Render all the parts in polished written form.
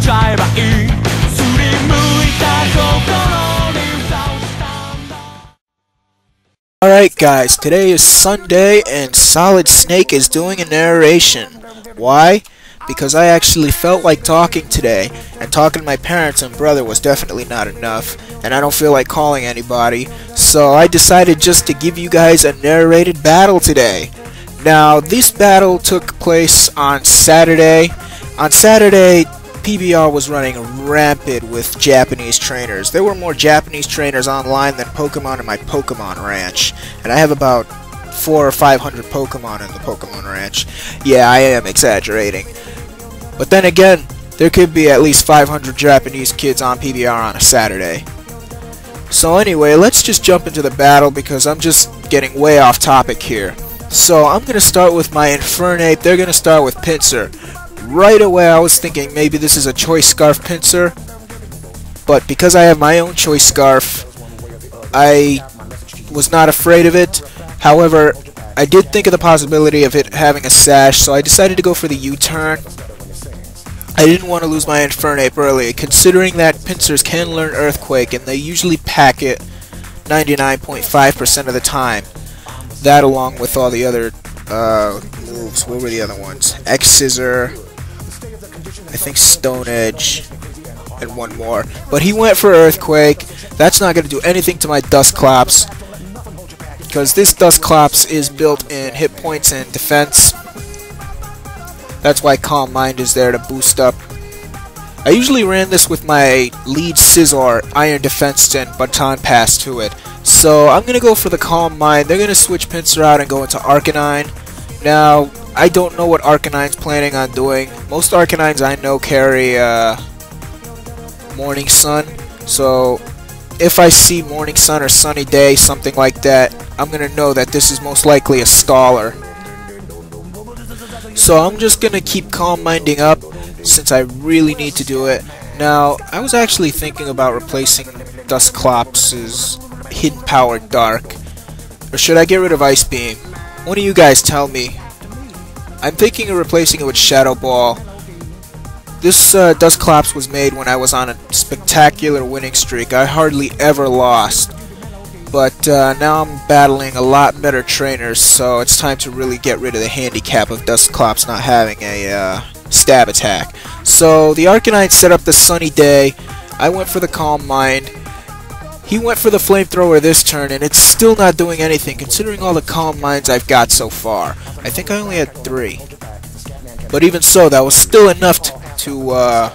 ちゃえばいいすりむいた心に歌をしたんだ Alright guys, today is Sunday and Solid Snake is doing a narration. Why? Because I actually felt like talking today, and talking to my parents and brother was definitely not enough, and I don't feel like calling anybody, so I decided just to give you guys a narrated battle today. Now, this battle took place on Saturday. On Saturday, PBR was running rampant with Japanese trainers. There were more Japanese trainers online than Pokemon in my Pokemon Ranch, and I have about 400 or 500 Pokemon in the Pokemon Ranch. Yeah, I am exaggerating. But then again, there could be at least 500 Japanese kids on PBR on a Saturday. So anyway, let's just jump into the battle because I'm just getting way off topic here. So I'm going to start with my Infernape. They're going to start with Pinsir. Right away I was thinking maybe this is a Choice Scarf Pinsir, but because I have my own Choice Scarf, I was not afraid of it. However, I did think of the possibility of it having a sash, so I decided to go for the U-turn. I didn't want to lose my Infernape early, considering that Pinsirs can learn Earthquake, and they usually pack it 99.5% of the time. That along with all the other moves. What were the other ones? X-Scissor, I think Stone Edge, and one more. But he went for Earthquake. That's not going to do anything to my Dusclops, because this Dusclops is built in hit points and defense. That's why Calm Mind is there to boost up. I usually ran this with my lead Scizor, Iron Defense, and Baton Pass to it. So I'm going to go for the Calm Mind. They're going to switch Pinsir out and go into Arcanine. Now, I don't know what Arcanine's planning on doing. Most Arcanines I know carry Morning Sun. So if I see Morning Sun or Sunny Day, something like that, I'm going to know that this is most likely a Scholar. So I'm just going to keep Calm Minding up since I really need to do it. Now, I was actually thinking about replacing Dusclops' Hidden Power Dark. Or should I get rid of Ice Beam? One of you guys tell me. I'm thinking of replacing it with Shadow Ball. This Dusclops was made when I was on a spectacular winning streak. I hardly ever lost. But now I'm battling a lot better trainers, so it's time to really get rid of the handicap of Dusclops not having a stab attack. So the Arcanine set up the Sunny Day. I went for the Calm Mind. He went for the Flamethrower this turn, and it's still not doing anything considering all the Calm Minds I've got so far. I think I only had 3. But even so, that was still enough to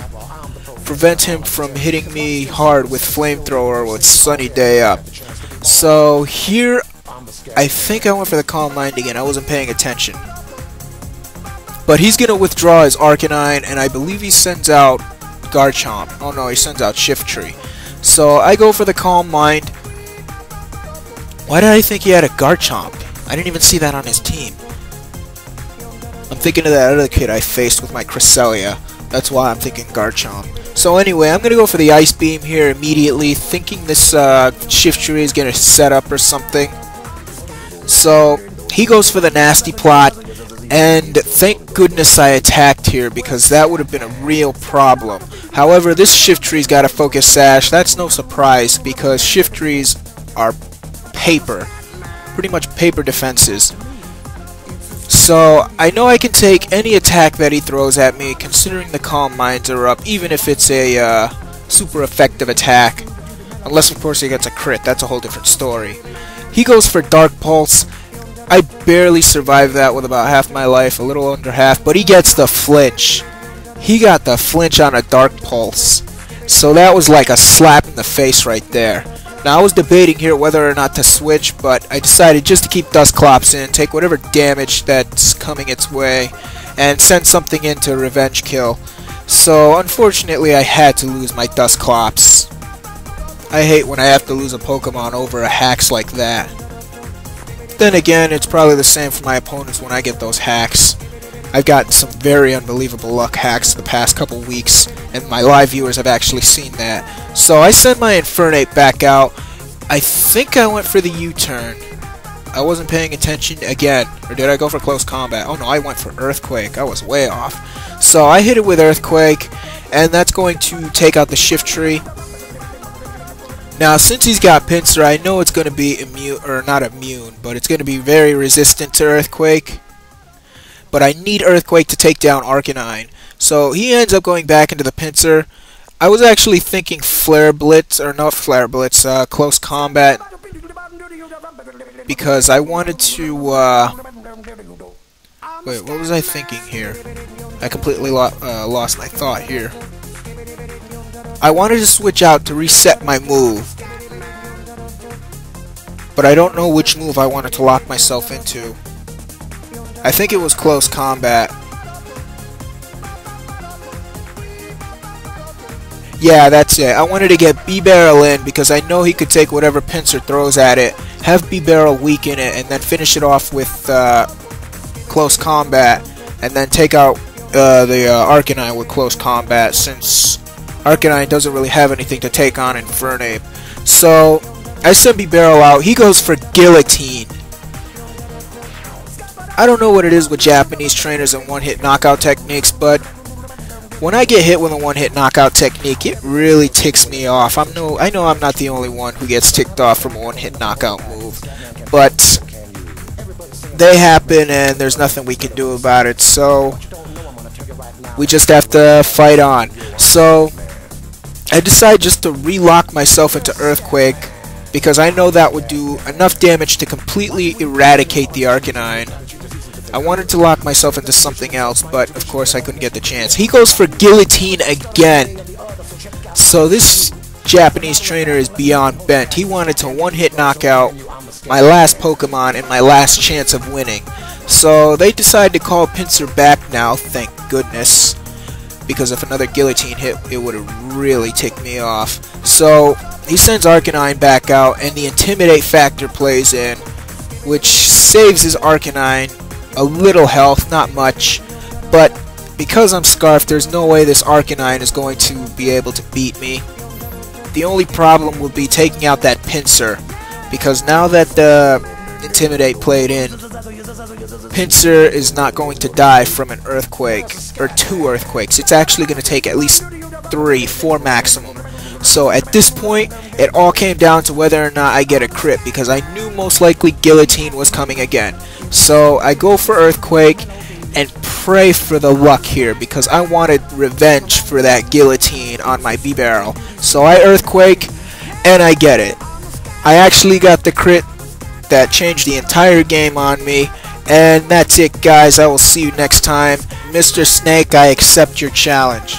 prevent him from hitting me hard with Flamethrower with Sunny Day up. So here, I think I went for the Calm Mind again. I wasn't paying attention. But he's going to withdraw his Arcanine, and I believe he sends out Garchomp. Oh no, he sends out Shiftry. So I go for the Calm Mind. Why did I think he had a Garchomp? I didn't even see that on his team. I'm thinking of that other kid I faced with my Cresselia. That's why I'm thinking Garchomp. So anyway, I'm going to go for the Ice Beam here immediately, thinking this Shiftry is going to set up or something. So he goes for the Nasty Plot, and thank goodness I attacked here because that would have been a real problem. However, this Shiftry's got a Focus Sash. That's no surprise because Shiftrys are paper. Pretty much paper defenses. So I know I can take any attack that he throws at me considering the Calm Minds are up, even if it's a super effective attack. Unless of course he gets a crit, that's a whole different story. He goes for Dark Pulse. I barely survived that with about half my life, a little under half, but he gets the flinch. He got the flinch on a Dark Pulse. So that was like a slap in the face right there. Now I was debating here whether or not to switch, but I decided just to keep Dusclops in, take whatever damage that's coming its way, and send something in to revenge kill. So unfortunately I had to lose my Dusclops. I hate when I have to lose a Pokemon over a hacks like that. Then again, it's probably the same for my opponents when I get those hacks. I've gotten some very unbelievable luck hacks the past couple weeks, and my live viewers have actually seen that. So I sent my Infernape back out. I think I went for the U-turn. I wasn't paying attention again. Or did I go for close combat? Oh no, I went for Earthquake. I was way off. So I hit it with Earthquake, and that's going to take out the shift tree. Now, since he's got Pincer, I know it's going to be immune, or not immune, but it's going to be very resistant to Earthquake. But I need Earthquake to take down Arcanine. So he ends up going back into the Pincer. I was actually thinking Flare Blitz, or not Flare Blitz, Close Combat. Because I wanted to, wait, what was I thinking here? I completely lost my thought here. I wanted to switch out to reset my move, but I don't know which move I wanted to lock myself into. I think it was Close Combat. Yeah, that's it. I wanted to get B-Barrel in because I know he could take whatever Pincer throws at it, have B-Barrel weaken it, and then finish it off with Close Combat, and then take out the Arcanine with Close Combat, since Arcanine doesn't really have anything to take on Infernape. So I send B-Barrel out. He goes for Guillotine. I don't know what it is with Japanese trainers and one-hit knockout techniques, but when I get hit with a one-hit knockout technique, it really ticks me off. I know I'm not the only one who gets ticked off from a one-hit knockout move, but they happen and there's nothing we can do about it, so we just have to fight on. So I decide just to relock myself into Earthquake, because I know that would do enough damage to completely eradicate the Arcanine. I wanted to lock myself into something else, but of course I couldn't get the chance. He goes for Guillotine again. So this Japanese trainer is beyond bent. He wanted to one-hit knockout my last Pokemon and my last chance of winning. So they decided to call Pincer back now, thank goodness, because if another Guillotine hit, it would have really ticked me off. So he sends Arcanine back out, and the Intimidate factor plays in, which saves his Arcanine a little health, not much, but because I'm Scarfed, there's no way this Arcanine is going to be able to beat me. The only problem will be taking out that Pincer, because now that the Intimidate played in, Pincer is not going to die from an Earthquake, or 2 Earthquakes. It's actually going to take at least 3, 4 maximum. So at this point, it all came down to whether or not I get a crit, because I knew most likely Guillotine was coming again. So I go for Earthquake and pray for the luck here, because I wanted revenge for that Guillotine on my B-Barrel. So I Earthquake, and I get it. I actually got the crit that changed the entire game on me. And that's it, guys. I will see you next time. Mr. Snake, I accept your challenge.